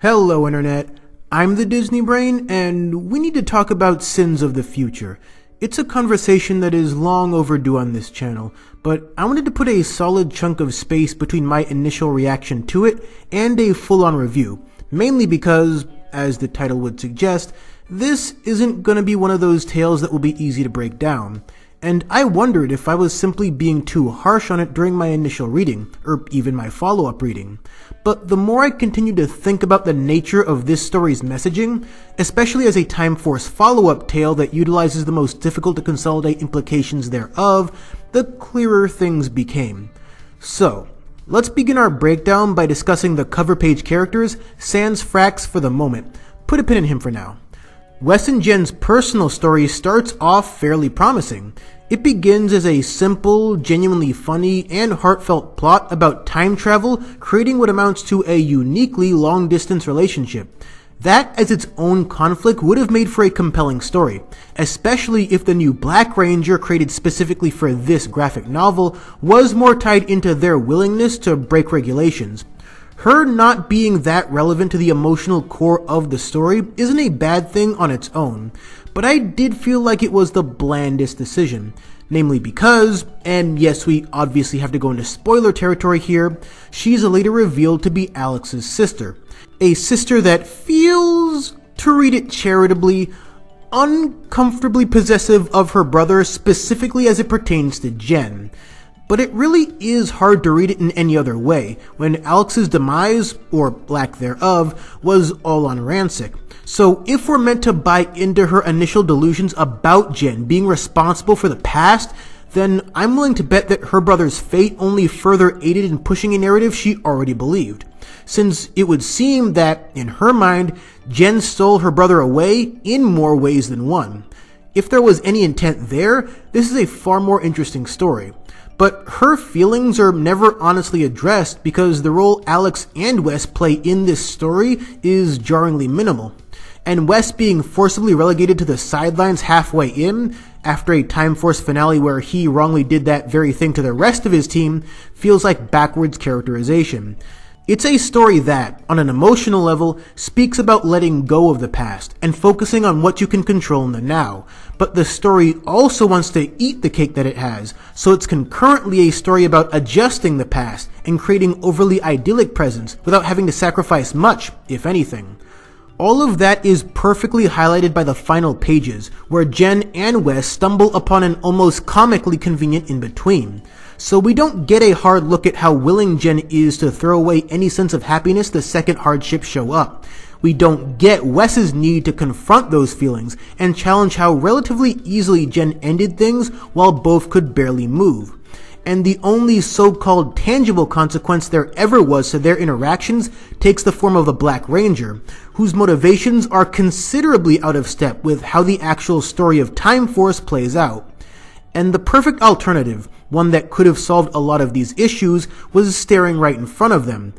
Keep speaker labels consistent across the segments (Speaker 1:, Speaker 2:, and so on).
Speaker 1: Hello Internet, I'm the Disney Brain, and we need to talk about Sins of the Future. It's a conversation that is long overdue on this channel, but I wanted to put a solid chunk of space between my initial reaction to it and a full-on review, mainly because, as the title would suggest, this isn't going to be one of those tales that will be easy to break down. And I wondered if I was simply being too harsh on it during my initial reading, or even my follow-up reading. But the more I continued to think about the nature of this story's messaging, especially as a Time Force follow-up tale that utilizes the most difficult to consolidate implications thereof, the clearer things became. So, let's begin our breakdown by discussing the cover page characters, sans Frax for the moment. Put a pin in him for now. Weston and Jen's personal story starts off fairly promising. It begins as a simple, genuinely funny, and heartfelt plot about time travel creating what amounts to a uniquely long-distance relationship. That as its own conflict would have made for a compelling story, especially if the new Black Ranger created specifically for this graphic novel was more tied into their willingness to break regulations. Her not being that relevant to the emotional core of the story isn't a bad thing on its own, but I did feel like it was the blandest decision. Namely because, and yes, we obviously have to go into spoiler territory here, she's later revealed to be Alex's sister. A sister that feels, to read it charitably, uncomfortably possessive of her brother, specifically as it pertains to Jen. But it really is hard to read it in any other way, when Alex's demise, or lack thereof, was all on Rancic. So if we're meant to buy into her initial delusions about Jen being responsible for the past, then I'm willing to bet that her brother's fate only further aided in pushing a narrative she already believed. Since it would seem that, in her mind, Jen stole her brother away in more ways than one. If there was any intent there, this is a far more interesting story. But her feelings are never honestly addressed because the role Alex and Wes play in this story is jarringly minimal. And Wes being forcibly relegated to the sidelines halfway in, after a Time Force finale where he wrongly did that very thing to the rest of his team, feels like backwards characterization. It's a story that, on an emotional level, speaks about letting go of the past and focusing on what you can control in the now. But the story also wants to eat the cake that it has, so it's concurrently a story about adjusting the past and creating overly idyllic presents without having to sacrifice much, if anything. All of that is perfectly highlighted by the final pages, where Jen and Wes stumble upon an almost comically convenient in-between. So we don't get a hard look at how willing Jen is to throw away any sense of happiness the second hardships show up. We don't get Wes's need to confront those feelings and challenge how relatively easily Jen ended things while both could barely move. And the only so-called tangible consequence there ever was to their interactions takes the form of the Black Ranger, whose motivations are considerably out of step with how the actual story of Time Force plays out. And the perfect alternative, one that could have solved a lot of these issues, was staring right in front of them.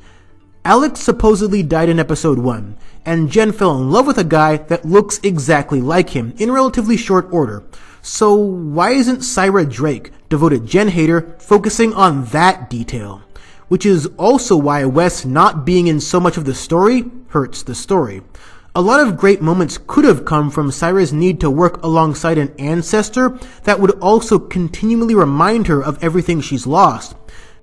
Speaker 1: Alex supposedly died in episode 1, and Jen fell in love with a guy that looks exactly like him in relatively short order. So why isn't Saira Drake, devoted Jen hater, focusing on that detail? Which is also why Wes not being in so much of the story hurts the story. A lot of great moments could have come from Saira's need to work alongside an ancestor that would also continually remind her of everything she's lost.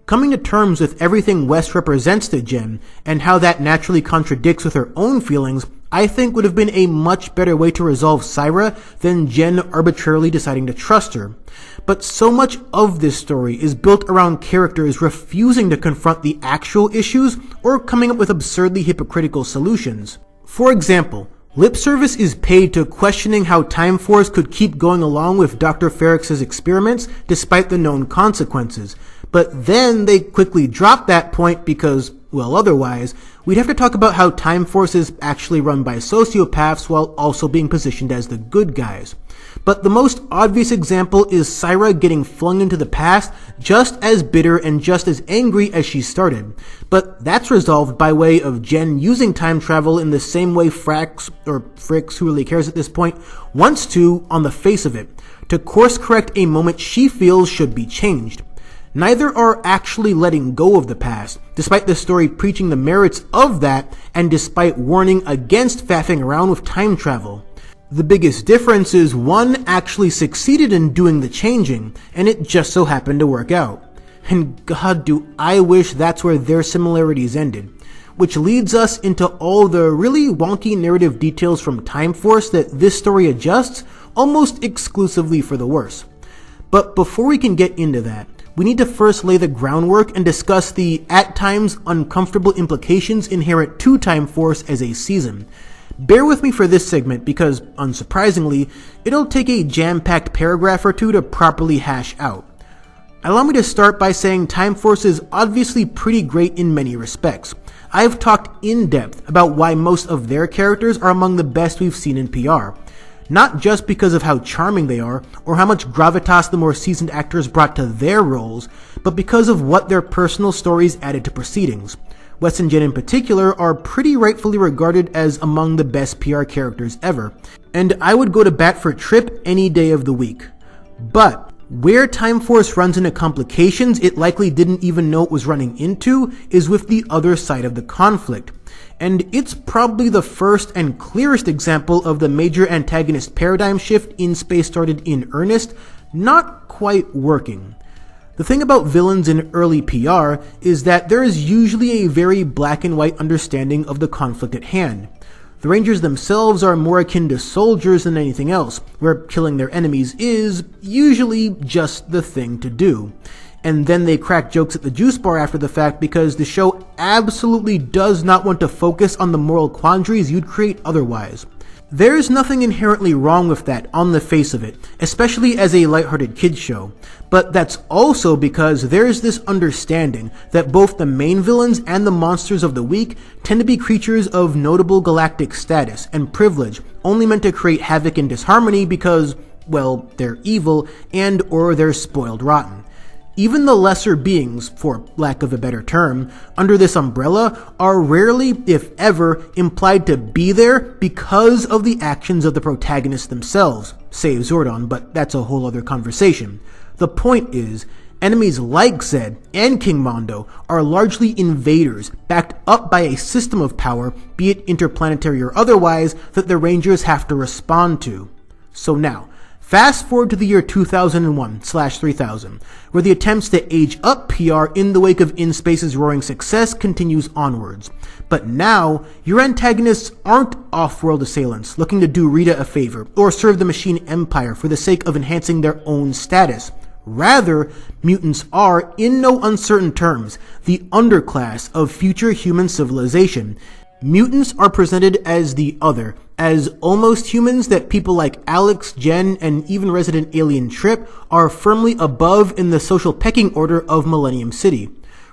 Speaker 1: Coming to terms with everything Wes represents to Jen, and how that naturally contradicts with her own feelings, I think would have been a much better way to resolve Saira than Jen arbitrarily deciding to trust her. But so much of this story is built around characters refusing to confront the actual issues or coming up with absurdly hypocritical solutions. For example, lip service is paid to questioning how Time Force could keep going along with Dr. Ferrix's experiments despite the known consequences. But then they quickly drop that point because, well, otherwise, we'd have to talk about how Time Force is actually run by sociopaths while also being positioned as the good guys. But the most obvious example is Saira getting flung into the past just as bitter and just as angry as she started. But that's resolved by way of Jen using time travel in the same way Frax, or Frix, who really cares at this point, wants to on the face of it, to course correct a moment she feels should be changed. Neither are actually letting go of the past, despite the story preaching the merits of that and despite warning against faffing around with time travel. The biggest difference is one actually succeeded in doing the changing, and it just so happened to work out. And God, do I wish that's where their similarities ended. Which leads us into all the really wonky narrative details from Time Force that this story adjusts almost exclusively for the worse. But before we can get into that, we need to first lay the groundwork and discuss the, at times, uncomfortable implications inherent to Time Force as a season. Bear with me for this segment because, unsurprisingly, it'll take a jam-packed paragraph or two to properly hash out. Allow me to start by saying Time Force is obviously pretty great in many respects. I've talked in depth about why most of their characters are among the best we've seen in PR. Not just because of how charming they are, or how much gravitas the more seasoned actors brought to their roles, but because of what their personal stories added to proceedings. Weston and Jen in particular are pretty rightfully regarded as among the best PR characters ever, and I would go to bat for Trip any day of the week. But where Time Force runs into complications it likely didn't even know it was running into is with the other side of the conflict. And it's probably the first and clearest example of the major antagonist paradigm shift in space started in earnest, not quite working. The thing about villains in early PR is that there is usually a very black and white understanding of the conflict at hand. The Rangers themselves are more akin to soldiers than anything else, where killing their enemies is usually just the thing to do. And then they crack jokes at the juice bar after the fact because the show absolutely does not want to focus on the moral quandaries you'd create otherwise. There's nothing inherently wrong with that on the face of it, especially as a lighthearted kids show. But that's also because there's this understanding that both the main villains and the monsters of the week tend to be creatures of notable galactic status and privilege, only meant to create havoc and disharmony because, well, they're evil and or they're spoiled rotten. Even the lesser beings, for lack of a better term, under this umbrella are rarely, if ever, implied to be there because of the actions of the protagonists themselves, save Zordon, but that's a whole other conversation. The point is, enemies like Zed and King Mondo are largely invaders backed up by a system of power, be it interplanetary or otherwise, that the Rangers have to respond to. So now, fast forward to the year 2001/3000, where the attempts to age up PR in the wake of In Space's roaring success continues onwards. But now, your antagonists aren't off-world assailants looking to do Rita a favor or serve the machine empire for the sake of enhancing their own status. Rather, mutants are, in no uncertain terms, the underclass of future human civilization. Mutants are presented as the other, as almost humans that people like Alex, Jen, and even resident alien Trip are firmly above in the social pecking order of Millennium City.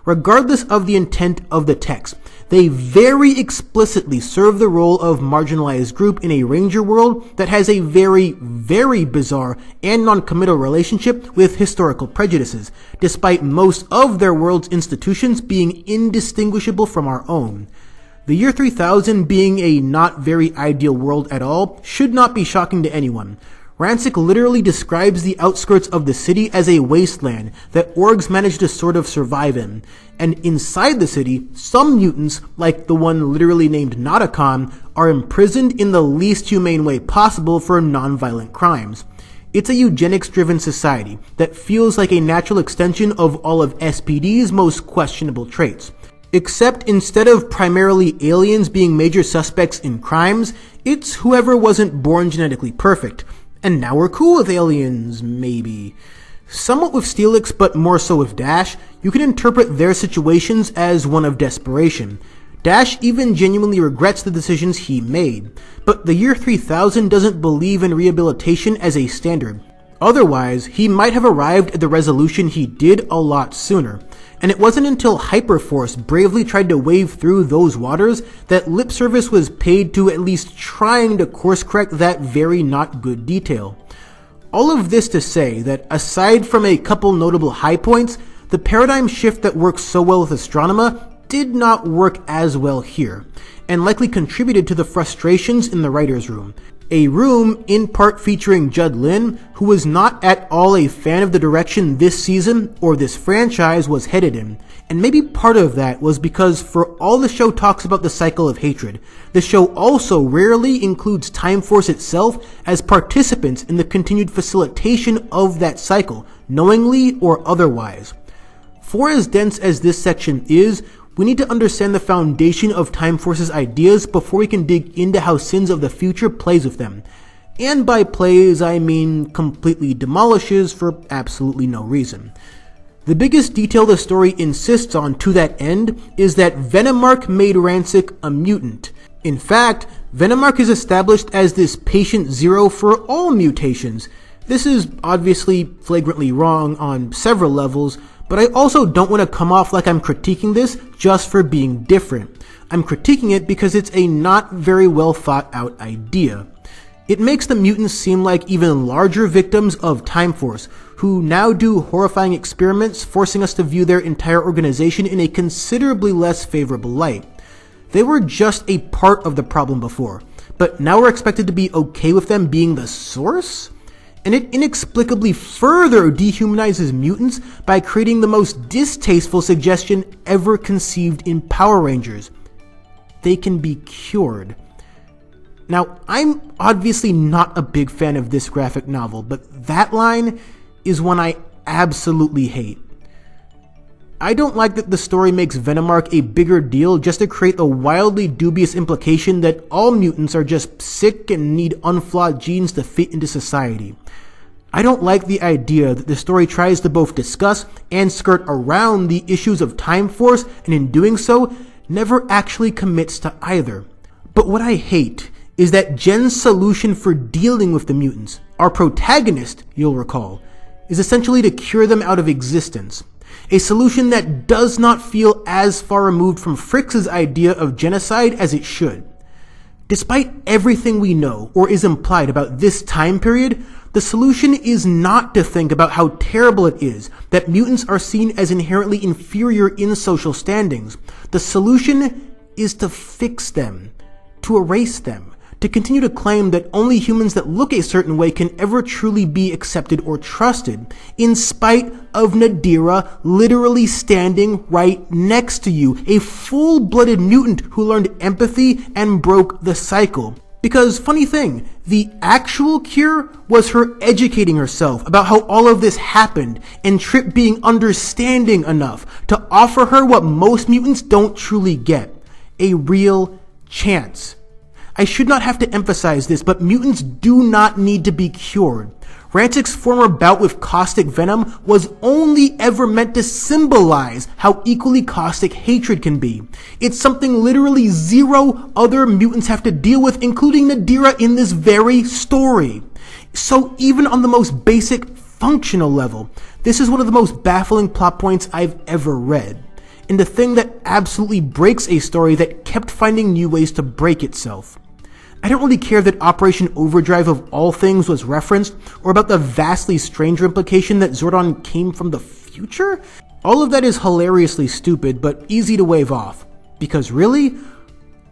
Speaker 1: Regardless of the intent of the text, they very explicitly serve the role of marginalized group in a Ranger world that has a very, very bizarre and non-committal relationship with historical prejudices, despite most of their world's institutions being indistinguishable from our own. The year 3000 being a not very ideal world at all should not be shocking to anyone. Rancic literally describes the outskirts of the city as a wasteland that orgs manage to sort of survive in. And inside the city, some mutants, like the one literally named Nauticon, are imprisoned in the least humane way possible for non-violent crimes. It's a eugenics-driven society that feels like a natural extension of all of SPD's most questionable traits. Except instead of primarily aliens being major suspects in crimes, it's whoever wasn't born genetically perfect. And now we're cool with aliens, maybe. Somewhat with Steelix, but more so with Dash, you can interpret their situations as one of desperation. Dash even genuinely regrets the decisions he made. But the year 3000 doesn't believe in rehabilitation as a standard. Otherwise, he might have arrived at the resolution he did a lot sooner. And it wasn't until Hyperforce bravely tried to wade through those waters that lip service was paid to at least trying to course correct that very not good detail. All of this to say that aside from a couple notable high points, the paradigm shift that works so well with Astronema did not work as well here, and likely contributed to the frustrations in the writer's room. A room in part featuring Judd Lin, who was not at all a fan of the direction this season or this franchise was headed in. And maybe part of that was because for all the show talks about the cycle of hatred, the show also rarely includes Time Force itself as participants in the continued facilitation of that cycle, knowingly or otherwise. For as dense as this section is, we need to understand the foundation of Time Force's ideas before we can dig into how Sins of the Future plays with them. And by plays, I mean completely demolishes for absolutely no reason. The biggest detail the story insists on to that end is that Venomark made Rancic a mutant. In fact, Venomark is established as this patient zero for all mutations. This is obviously flagrantly wrong on several levels, but I also don't want to come off like I'm critiquing this just for being different. I'm critiquing it because it's a not very well thought out idea. It makes the mutants seem like even larger victims of Time Force, who now do horrifying experiments forcing us to view their entire organization in a considerably less favorable light. They were just a part of the problem before, but now we're expected to be okay with them being the source? And it inexplicably further dehumanizes mutants by creating the most distasteful suggestion ever conceived in Power Rangers. They can be cured. Now, I'm obviously not a big fan of this graphic novel, but that line is one I absolutely hate. I don't like that the story makes Venomark a bigger deal just to create the wildly dubious implication that all mutants are just sick and need unflawed genes to fit into society. I don't like the idea that the story tries to both discuss and skirt around the issues of Time Force, and in doing so, never actually commits to either. But what I hate is that Jen's solution for dealing with the mutants, our protagonist, you'll recall, is essentially to cure them out of existence. A solution that does not feel as far removed from Frick's idea of genocide as it should. Despite everything we know or is implied about this time period, the solution is not to think about how terrible it is that mutants are seen as inherently inferior in social standings. The solution is to fix them, to erase them, to continue to claim that only humans that look a certain way can ever truly be accepted or trusted, in spite of Nadira literally standing right next to you, a full-blooded mutant who learned empathy and broke the cycle. Because, funny thing, the actual cure was her educating herself about how all of this happened, and Trip being understanding enough to offer her what most mutants don't truly get, a real chance. I should not have to emphasize this, but mutants do not need to be cured. Rancic's former bout with caustic venom was only ever meant to symbolize how equally caustic hatred can be. It's something literally zero other mutants have to deal with, including Nadira in this very story. So even on the most basic functional level, this is one of the most baffling plot points I've ever read. And the thing that absolutely breaks a story that kept finding new ways to break itself. I don't really care that Operation Overdrive of all things was referenced, or about the vastly stranger implication that Zordon came from the future. All of that is hilariously stupid, but easy to wave off. Because really,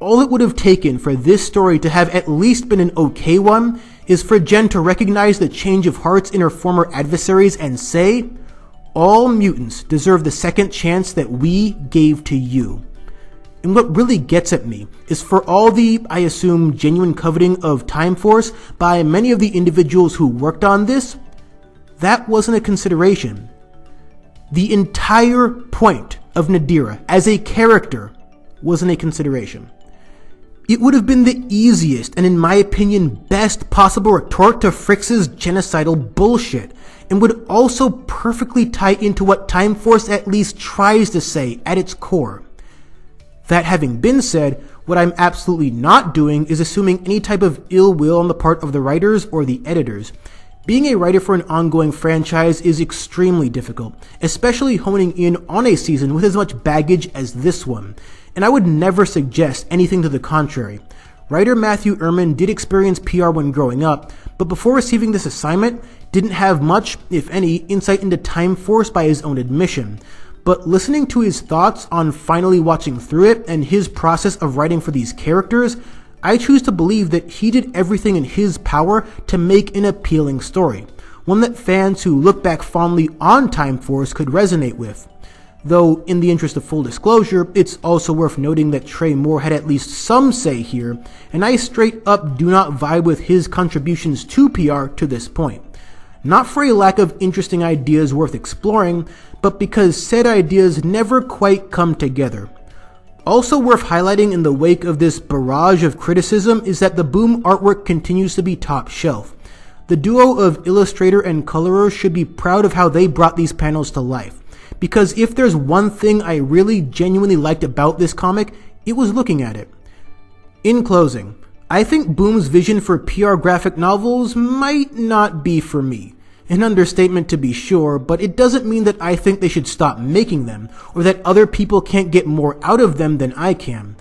Speaker 1: all it would have taken for this story to have at least been an okay one is for Jen to recognize the change of hearts in her former adversaries and say, all mutants deserve the second chance that we gave to you. And what really gets at me is for all the, I assume, genuine coveting of Time Force by many of the individuals who worked on this, that wasn't a consideration. The entire point of Nadira as a character wasn't a consideration. It would have been the easiest and, in my opinion, best possible retort to Frick's genocidal bullshit, and would also perfectly tie into what Time Force at least tries to say at its core. That having been said, what I'm absolutely not doing is assuming any type of ill will on the part of the writers or the editors. Being a writer for an ongoing franchise is extremely difficult, especially honing in on a season with as much baggage as this one, and I would never suggest anything to the contrary. Writer Matthew Ehrman did experience PR when growing up, but before receiving this assignment, didn't have much, if any, insight into Time Force by his own admission. But listening to his thoughts on finally watching through it and his process of writing for these characters, I choose to believe that he did everything in his power to make an appealing story, one that fans who look back fondly on Time Force could resonate with. Though, in the interest of full disclosure, it's also worth noting that Trey Moore had at least some say here, and I straight up do not vibe with his contributions to PR to this point. Not for a lack of interesting ideas worth exploring, but because said ideas never quite come together. Also worth highlighting in the wake of this barrage of criticism is that the Boom artwork continues to be top shelf. The duo of illustrator and colorer should be proud of how they brought these panels to life, because if there's one thing I really genuinely liked about this comic, it was looking at it. In closing, I think Boom's vision for PR graphic novels might not be for me. An understatement to be sure, but it doesn't mean that I think they should stop making them, or that other people can't get more out of them than I can.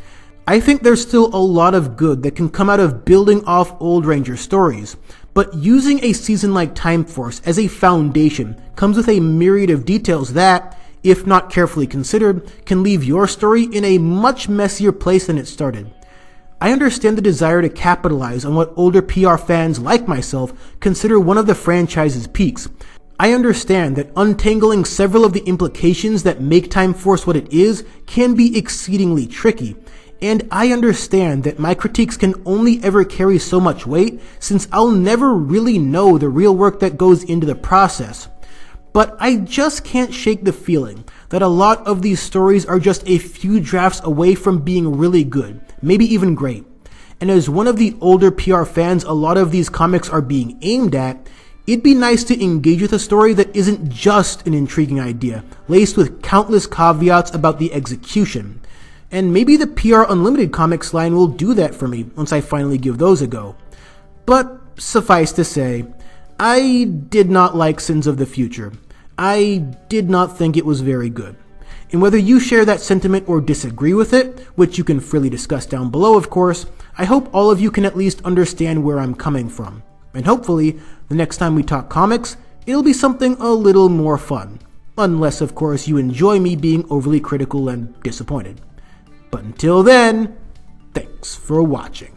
Speaker 1: I think there's still a lot of good that can come out of building off old Ranger stories, but using a season like Time Force as a foundation comes with a myriad of details that, if not carefully considered, can leave your story in a much messier place than it started. I understand the desire to capitalize on what older PR fans like myself consider one of the franchise's peaks. I understand that untangling several of the implications that make Time Force what it is can be exceedingly tricky. And I understand that my critiques can only ever carry so much weight since I'll never really know the real work that goes into the process. But I just can't shake the feeling that a lot of these stories are just a few drafts away from being really good, maybe even great. And as one of the older PR fans a lot of these comics are being aimed at, it'd be nice to engage with a story that isn't just an intriguing idea, laced with countless caveats about the execution. And maybe the PR Unlimited comics line will do that for me once I finally give those a go. But suffice to say, I did not like Sins of the Future. I did not think it was very good. And whether you share that sentiment or disagree with it, which you can freely discuss down below of course, I hope all of you can at least understand where I'm coming from. And hopefully, the next time we talk comics, it'll be something a little more fun. Unless of course you enjoy me being overly critical and disappointed. But until then, thanks for watching.